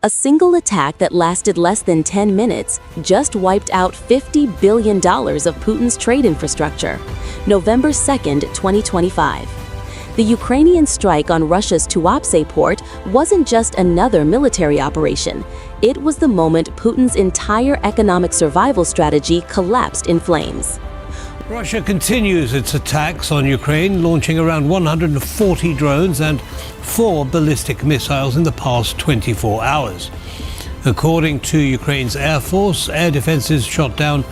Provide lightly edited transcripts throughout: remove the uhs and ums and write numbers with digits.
A single attack that lasted less than 10 minutes just wiped out $50 billion of Putin's trade infrastructure. November 2nd, 2025. The Ukrainian strike on Russia's Tuapse port wasn't just another military operation. It was the moment Putin's entire economic survival strategy collapsed in flames. Russia continues its attacks on Ukraine, launching around 140 drones and 4 ballistic missiles in the past 24 hours. According to Ukraine's Air Force, air defenses shot down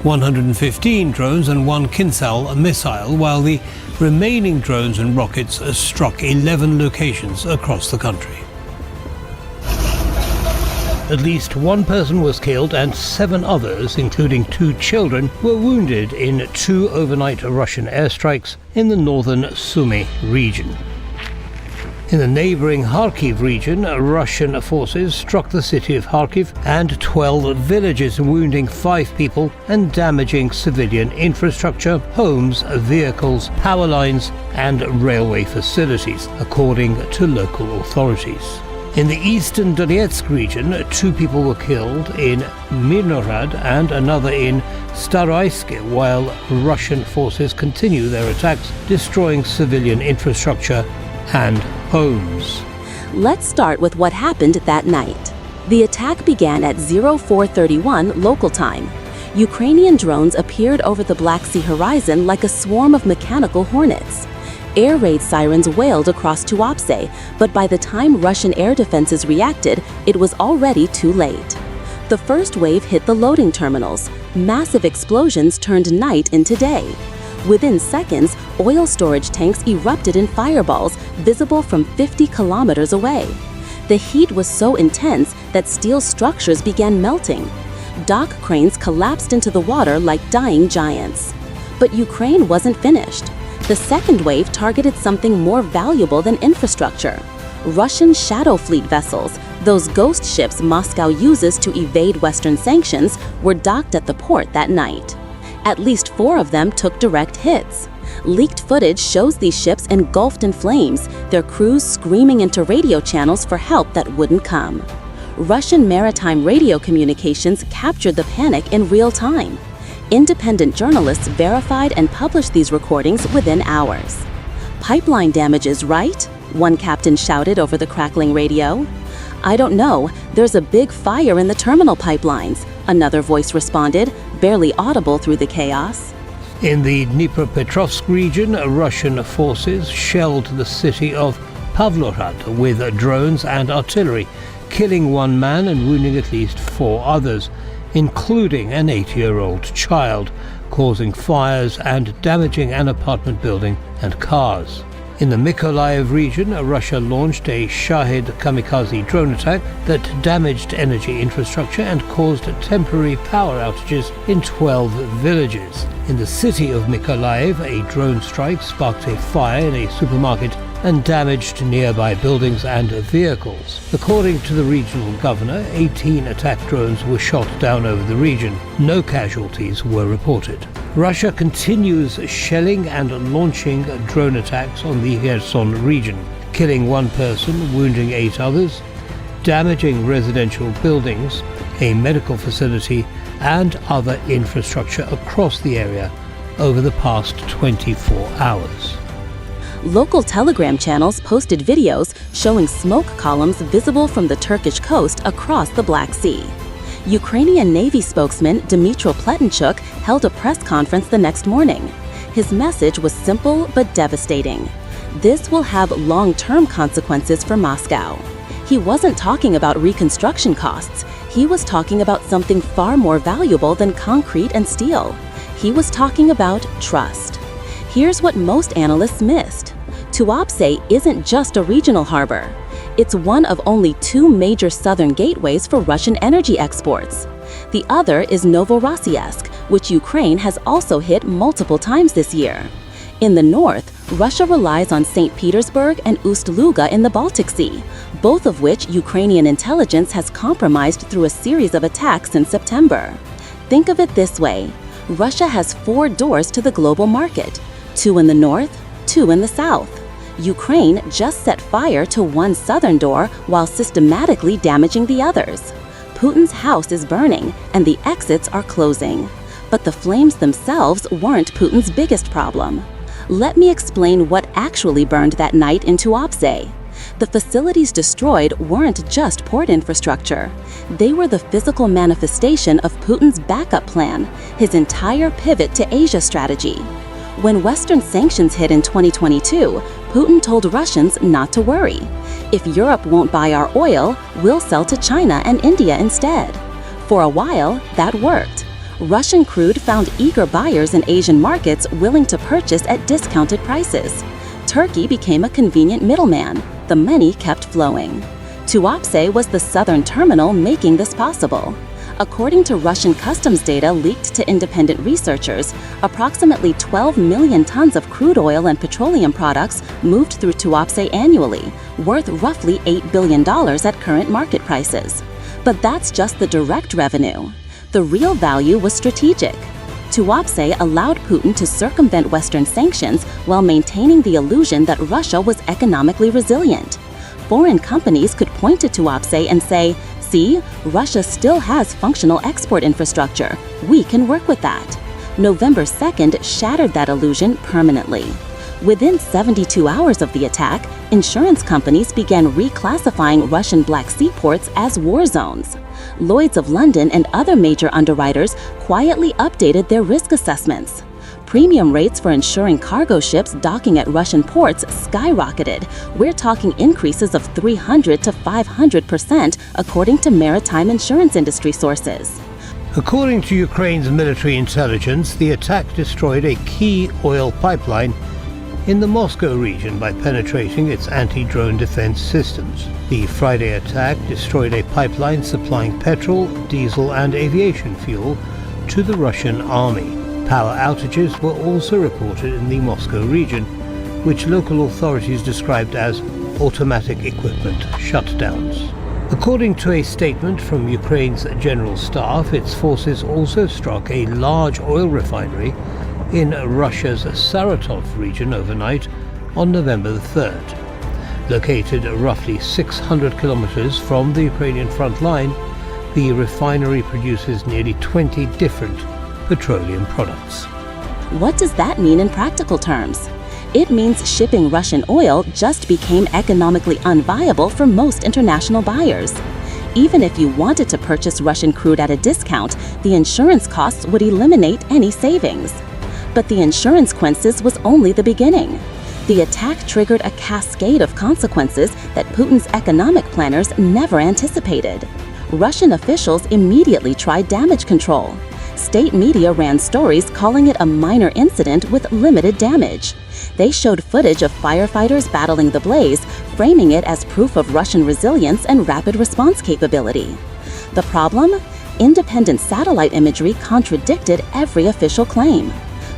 115 drones and 1 Kinzhal missile, while the remaining drones and rockets struck 11 locations across the country. At least 1 person was killed and 7 others, including 2 children, were wounded in 2 overnight Russian airstrikes in the northern Sumy region. In the neighboring Kharkiv region, Russian forces struck the city of Kharkiv and 12 villages, wounding 5 people and damaging civilian infrastructure, homes, vehicles, power lines, and railway facilities, according to local authorities. In the eastern Donetsk region, 2 people were killed in Mirnorad and another in Staroysk, while Russian forces continue their attacks, destroying civilian infrastructure and homes. Let's start with what happened that night. The attack began at 0431 local time. Ukrainian drones appeared over the Black Sea horizon like a swarm of mechanical hornets. Air raid sirens wailed across Tuapse, but by the time Russian air defenses reacted, it was already too late. The first wave hit the loading terminals. Massive explosions turned night into day. Within seconds, oil storage tanks erupted in fireballs visible from 50 kilometers away. The heat was so intense that steel structures began melting. Dock cranes collapsed into the water like dying giants. But Ukraine wasn't finished. The second wave targeted something more valuable than infrastructure. Russian shadow fleet vessels, those ghost ships Moscow uses to evade Western sanctions, were docked at the port that night. At least 4 of them took direct hits. Leaked footage shows these ships engulfed in flames, their crews screaming into radio channels for help that wouldn't come. Russian maritime radio communications captured the panic in real time. Independent journalists verified and published these recordings within hours. "Pipeline damages, right?" one captain shouted over the crackling radio. "I don't know, there's a big fire in the terminal pipelines," another voice responded, barely audible through the chaos. In the Dnipropetrovsk region, Russian forces shelled the city of Pavlograd with drones and artillery, killing 1 man and wounding at least 4 others, including an 8-year-old child, causing fires and damaging an apartment building and cars. In the Mykolaiv region, Russia launched a Shahid kamikaze drone attack that damaged energy infrastructure and caused temporary power outages in 12 villages. In the city of Mykolaiv, a drone strike sparked a fire in a supermarket and damaged nearby buildings and vehicles. According to the regional governor, 18 attack drones were shot down over the region. No casualties were reported. Russia continues shelling and launching drone attacks on the Kherson region, killing 1 person, wounding 8 others, damaging residential buildings, a medical facility, and other infrastructure across the area over the past 24 hours. Local Telegram channels posted videos showing smoke columns visible from the Turkish coast across the Black Sea. Ukrainian Navy spokesman Dmytro Pletenchuk held a press conference the next morning. His message was simple but devastating. This will have long-term consequences for Moscow. He wasn't talking about reconstruction costs. He was talking about something far more valuable than concrete and steel. He was talking about trust. Here's what most analysts missed. Tuapse isn't just a regional harbor. It's one of only 2 major southern gateways for Russian energy exports. The other is Novorossiysk, which Ukraine has also hit multiple times this year. In the north, Russia relies on St. Petersburg and Ust-Luga in the Baltic Sea, both of which Ukrainian intelligence has compromised through a series of attacks in September. Think of it this way. Russia has 4 doors to the global market, 2 in the north, 2 in the south. Ukraine just set fire to one southern door while systematically damaging the others. Putin's house is burning and the exits are closing. But the flames themselves weren't Putin's biggest problem. Let me explain what actually burned that night in Tuapse. The facilities destroyed weren't just port infrastructure. They were the physical manifestation of Putin's backup plan, his entire pivot to Asia strategy. When Western sanctions hit in 2022, Putin told Russians not to worry. If Europe won't buy our oil, we'll sell to China and India instead. For a while, that worked. Russian crude found eager buyers in Asian markets willing to purchase at discounted prices. Turkey became a convenient middleman. The money kept flowing. Tuapse was the southern terminal making this possible. According to Russian customs data leaked to independent researchers, approximately 12 million tons of crude oil and petroleum products moved through Tuapse annually, worth roughly $8 billion at current market prices. But that's just the direct revenue. The real value was strategic. Tuapse allowed Putin to circumvent Western sanctions while maintaining the illusion that Russia was economically resilient. Foreign companies could point to Tuapse and say, "See, Russia still has functional export infrastructure. We can work with that." November 2nd shattered that illusion permanently. Within 72 hours of the attack, insurance companies began reclassifying Russian Black Sea ports as war zones. Lloyd's of London and other major underwriters quietly updated their risk assessments. Premium rates for insuring cargo ships docking at Russian ports skyrocketed. We're talking increases of 300 to 500% according to maritime insurance industry sources. According to Ukraine's military intelligence, the attack destroyed a key oil pipeline in the Moscow region by penetrating its anti-drone defense systems. The Friday attack destroyed a pipeline supplying petrol, diesel and aviation fuel to the Russian army. Power outages were also reported in the Moscow region, which local authorities described as automatic equipment shutdowns. According to a statement from Ukraine's General Staff, its forces also struck a large oil refinery in Russia's Saratov region overnight on November 3rd. Located roughly 600 kilometers from the Ukrainian front line, the refinery produces nearly 20 different petroleum products. What does that mean in practical terms? It means shipping Russian oil just became economically unviable for most international buyers. Even if you wanted to purchase Russian crude at a discount, the insurance costs would eliminate any savings. But the insurance consequences was only the beginning. The attack triggered a cascade of consequences that Putin's economic planners never anticipated. Russian officials immediately tried damage control. State media ran stories calling it a minor incident with limited damage. They showed footage of firefighters battling the blaze, framing it as proof of Russian resilience and rapid response capability. The problem? Independent satellite imagery contradicted every official claim.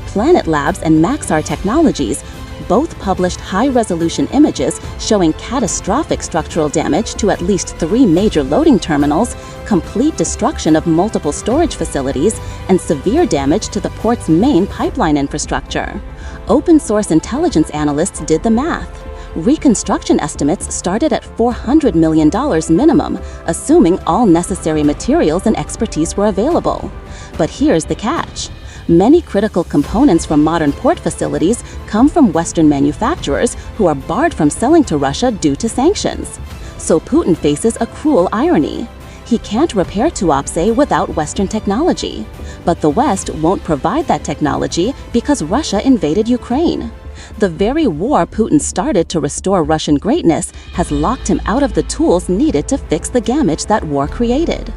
Planet Labs and Maxar Technologies both published high-resolution images showing catastrophic structural damage to at least 3 major loading terminals, complete destruction of multiple storage facilities, and severe damage to the port's main pipeline infrastructure. Open-source intelligence analysts did the math. Reconstruction estimates started at $400 million minimum, assuming all necessary materials and expertise were available. But here's the catch. Many critical components from modern port facilities come from Western manufacturers who are barred from selling to Russia due to sanctions. So Putin faces a cruel irony. He can't repair Tuapse without Western technology. But the West won't provide that technology because Russia invaded Ukraine. The very war Putin started to restore Russian greatness has locked him out of the tools needed to fix the damage that war created.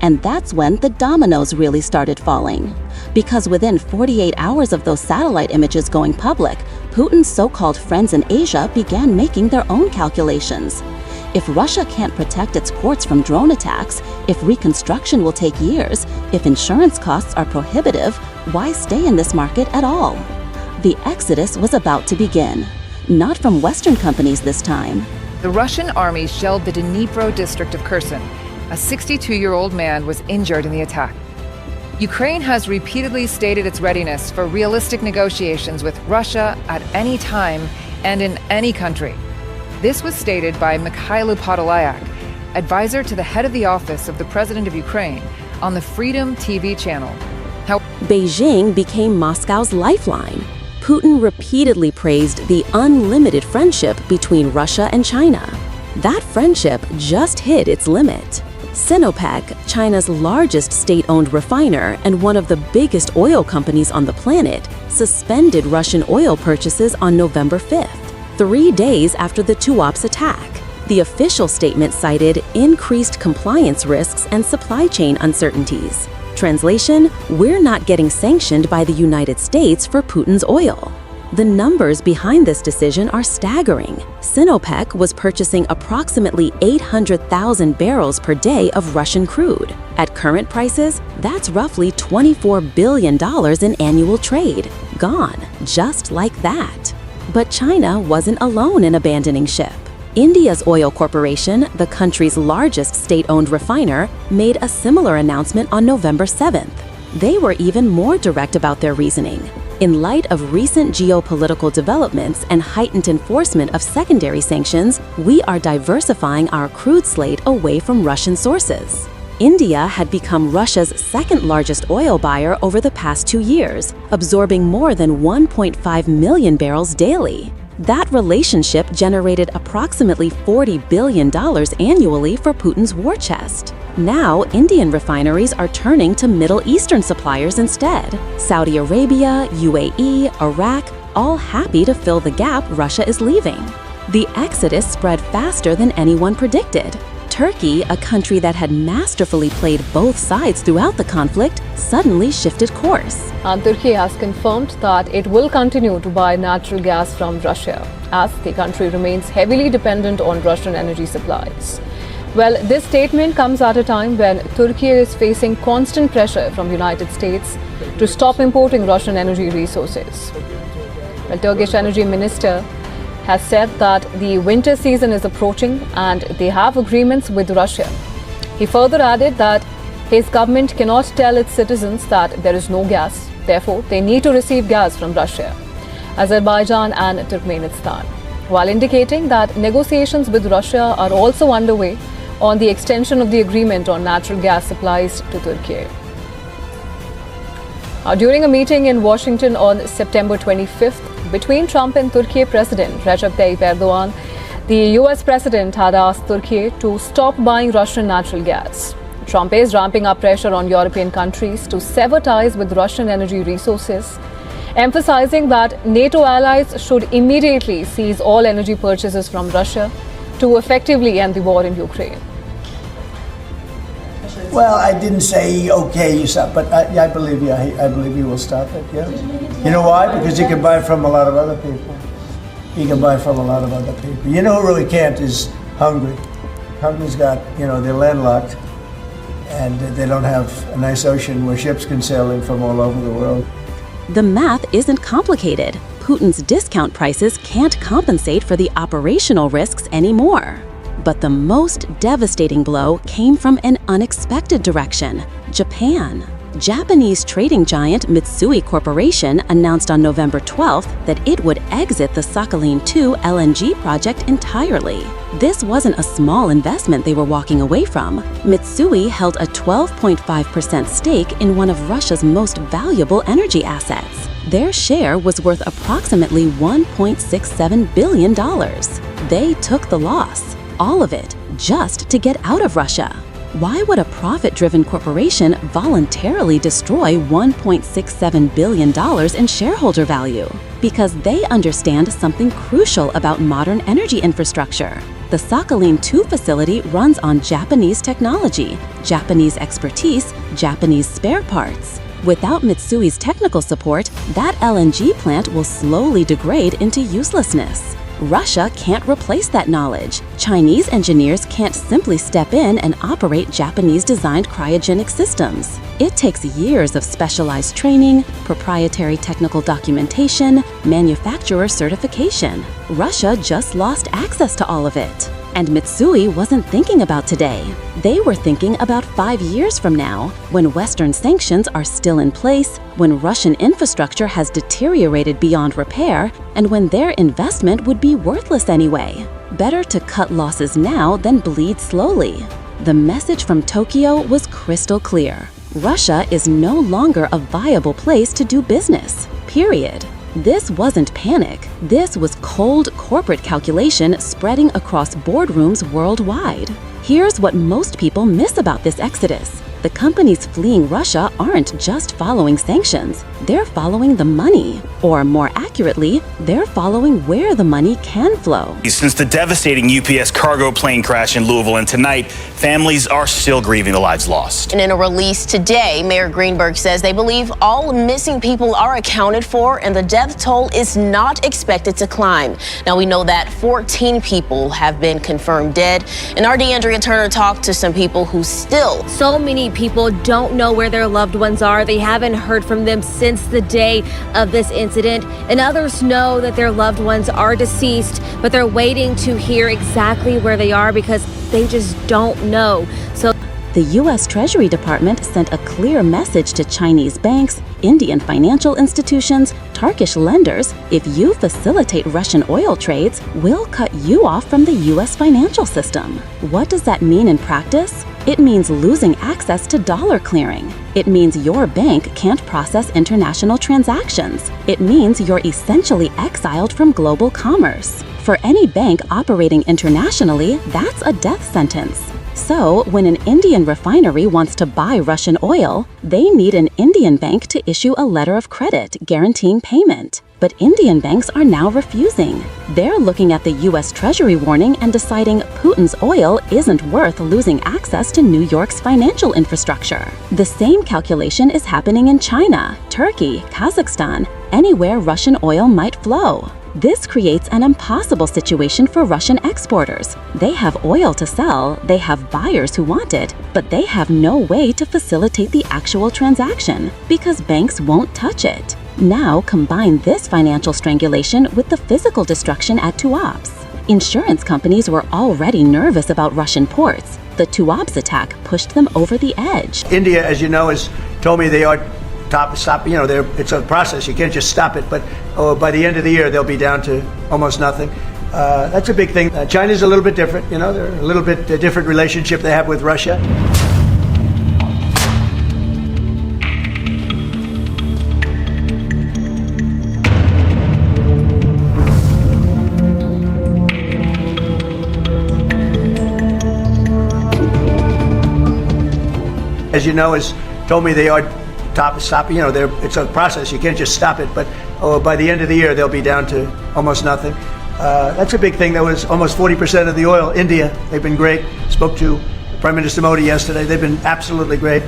And that's when the dominoes really started falling. Because within 48 hours of those satellite images going public, Putin's so-called friends in Asia began making their own calculations. If Russia can't protect its ports from drone attacks, if reconstruction will take years, if insurance costs are prohibitive, why stay in this market at all? The exodus was about to begin. Not from Western companies this time. The Russian army shelled the Dnipro district of Kherson. A 62-year-old man was injured in the attack. Ukraine has repeatedly stated its readiness for realistic negotiations with Russia at any time and in any country. This was stated by Mikhailo Podolyak, advisor to the head of the office of the president of Ukraine, on the Freedom TV channel. Beijing became Moscow's lifeline. Putin repeatedly praised the unlimited friendship between Russia and China. That friendship just hit its limit. Sinopec, China's largest state-owned refiner and one of the biggest oil companies on the planet, suspended Russian oil purchases on November 5th, 3 days after the Tuapse attack. The official statement cited increased compliance risks and supply chain uncertainties. Translation: we're not getting sanctioned by the United States for Putin's oil. The numbers behind this decision are staggering. Sinopec was purchasing approximately 800,000 barrels per day of Russian crude. At current prices, that's roughly $24 billion in annual trade. Gone, just like that. But China wasn't alone in abandoning ship. India's oil corporation, the country's largest state-owned refiner, made a similar announcement on November 7th. They were even more direct about their reasoning. In light of recent geopolitical developments and heightened enforcement of secondary sanctions, we are diversifying our crude slate away from Russian sources. India had become Russia's second-largest oil buyer over the past 2 years, absorbing more than 1.5 million barrels daily. That relationship generated approximately $40 billion annually for Putin's war chest. Now, Indian refineries are turning to Middle Eastern suppliers instead. Saudi Arabia, UAE, Iraq, all happy to fill the gap Russia is leaving. The exodus spread faster than anyone predicted. Turkey, a country that had masterfully played both sides throughout the conflict, suddenly shifted course. And Turkey has confirmed that it will continue to buy natural gas from Russia, as the country remains heavily dependent on Russian energy supplies. Well, this statement comes at a time when Turkey is facing constant pressure from the United States to stop importing Russian energy resources. Well, Turkish Energy Minister has said that the winter season is approaching and they have agreements with Russia. He further added that his government cannot tell its citizens that there is no gas, therefore they need to receive gas from Russia, Azerbaijan and Turkmenistan, while indicating that negotiations with Russia are also underway on the extension of the agreement on natural gas supplies to Turkey. During a meeting in Washington on September 25th between Trump and Turkey President Recep Tayyip Erdogan, the US President had asked Turkey to stop buying Russian natural gas. Trump is ramping up pressure on European countries to sever ties with Russian energy resources, emphasizing that NATO allies should immediately cease all energy purchases from Russia to effectively end the war in Ukraine. Well, I didn't say, okay, you stop, but I believe you. I believe you will stop it, yeah. You know why? Because you can buy from a lot of other people. You can buy from a lot of other people. You know who really can't is Hungary. Hungary's got, they're landlocked, and they don't have a nice ocean where ships can sail in from all over the world. The math isn't complicated. Putin's discount prices can't compensate for the operational risks anymore. But the most devastating blow came from an unexpected direction: Japan. Japanese trading giant Mitsui Corporation announced on November 12th that it would exit the Sakhalin II LNG project entirely. This wasn't a small investment they were walking away from. Mitsui held a 12.5% stake in one of Russia's most valuable energy assets. Their share was worth approximately $1.67 billion. They took the loss. All of it just to get out of Russia. Why would a profit-driven corporation voluntarily destroy $1.67 billion in shareholder value? Because they understand something crucial about modern energy infrastructure. The Sakhalin II facility runs on Japanese technology, Japanese expertise, Japanese spare parts. Without Mitsui's technical support, that LNG plant will slowly degrade into uselessness. Russia can't replace that knowledge. Chinese engineers can't simply step in and operate Japanese-designed cryogenic systems. It takes years of specialized training, proprietary technical documentation, manufacturer certification. Russia just lost access to all of it. And Mitsui wasn't thinking about today. They were thinking about 5 years from now, when Western sanctions are still in place, when Russian infrastructure has deteriorated beyond repair, and when their investment would be worthless anyway. Better to cut losses now than bleed slowly. The message from Tokyo was crystal clear. Russia is no longer a viable place to do business, period. This wasn't panic. This was cold corporate calculation spreading across boardrooms worldwide. Here's what most people miss about this exodus. The companies fleeing Russia aren't just following sanctions, they're following the money. Or more accurately, they're following where the money can flow. Since the devastating UPS cargo plane crash in Louisville, and tonight, families are still grieving the lives lost. And in a release today, Mayor Greenberg says they believe all missing people are accounted for and the death toll is not expected to climb. Now, we know that 14 people have been confirmed dead, and our D'Andrea Turner talked to some people who still. So many people don't know where their loved ones are. They haven't heard from them since the day of this incident, and others know that their loved ones are deceased, but they're waiting to hear exactly where they are because they just don't know. So the U.S. Treasury Department sent a clear message to Chinese banks, Indian financial institutions, Turkish lenders: if you facilitate Russian oil trades, we'll cut you off from the U.S. financial system. What does that mean in practice? It means losing access to dollar clearing. It means your bank can't process international transactions. It means you're essentially exiled from global commerce. For any bank operating internationally, that's a death sentence. So, when an Indian refinery wants to buy Russian oil, they need an Indian bank to issue a letter of credit guaranteeing payment. But Indian banks are now refusing. They're looking at the U.S. Treasury warning and deciding Putin's oil isn't worth losing access to New York's financial infrastructure. The same calculation is happening in China, Turkey, Kazakhstan, anywhere Russian oil might flow. This creates an impossible situation for Russian exporters. They have oil to sell, they have buyers who want it, but they have no way to facilitate the actual transaction because banks won't touch it. Now combine this financial strangulation with the physical destruction at Tuapse. Insurance companies were already nervous about Russian ports. The Tuapse attack pushed them over the edge. India, as you know, has told me they are stop. You know, it's a process. You can't just stop it. But by the end of the year, they'll be down to almost nothing. That's a big thing. China's a little bit different. You know, they're a little bit different relationship they have with Russia. As you know, has told me they are stop. You know, it's a process. You can't just stop it. But by the end of the year, they'll be down to almost nothing. That's a big thing. That was almost 40% of the oil. India, they've been great. Spoke to Prime Minister Modi yesterday. They've been absolutely great.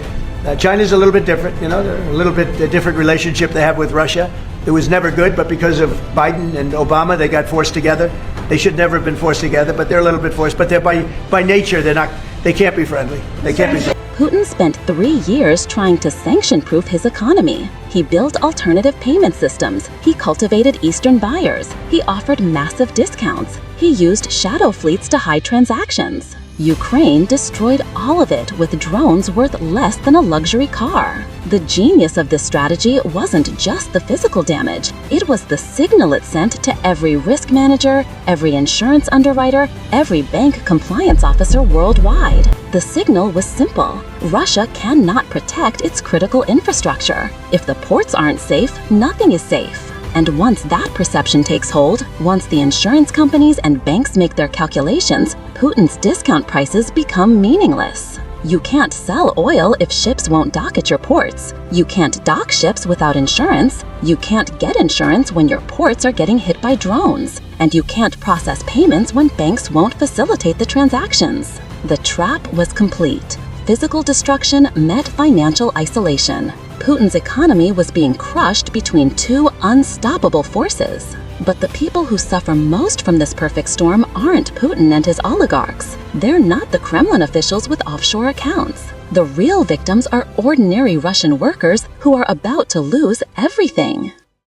China's a little bit different. You know, they're a little bit different relationship they have with Russia. It was never good, but because of Biden and Obama, they got forced together. They should never have been forced together, but they're a little bit forced. But they're by nature, they're not. They can't be friendly. They can't be friendly. Putin spent 3 years trying to sanction-proof his economy. He built alternative payment systems. He cultivated Eastern buyers. He offered massive discounts. He used shadow fleets to hide transactions. Ukraine destroyed all of it with drones worth less than a luxury car. The genius of this strategy wasn't just the physical damage. It was the signal it sent to every risk manager, every insurance underwriter, every bank compliance officer worldwide. The signal was simple. Russia cannot protect its critical infrastructure. If the ports aren't safe, nothing is safe. And once that perception takes hold, once the insurance companies and banks make their calculations, Putin's discount prices become meaningless. You can't sell oil if ships won't dock at your ports. You can't dock ships without insurance. You can't get insurance when your ports are getting hit by drones. And you can't process payments when banks won't facilitate the transactions. The trap was complete. Physical destruction met financial isolation. Putin's economy was being crushed between two unstoppable forces. But the people who suffer most from this perfect storm aren't Putin and his oligarchs. They're not the Kremlin officials with offshore accounts. The real victims are ordinary Russian workers who are about to lose everything.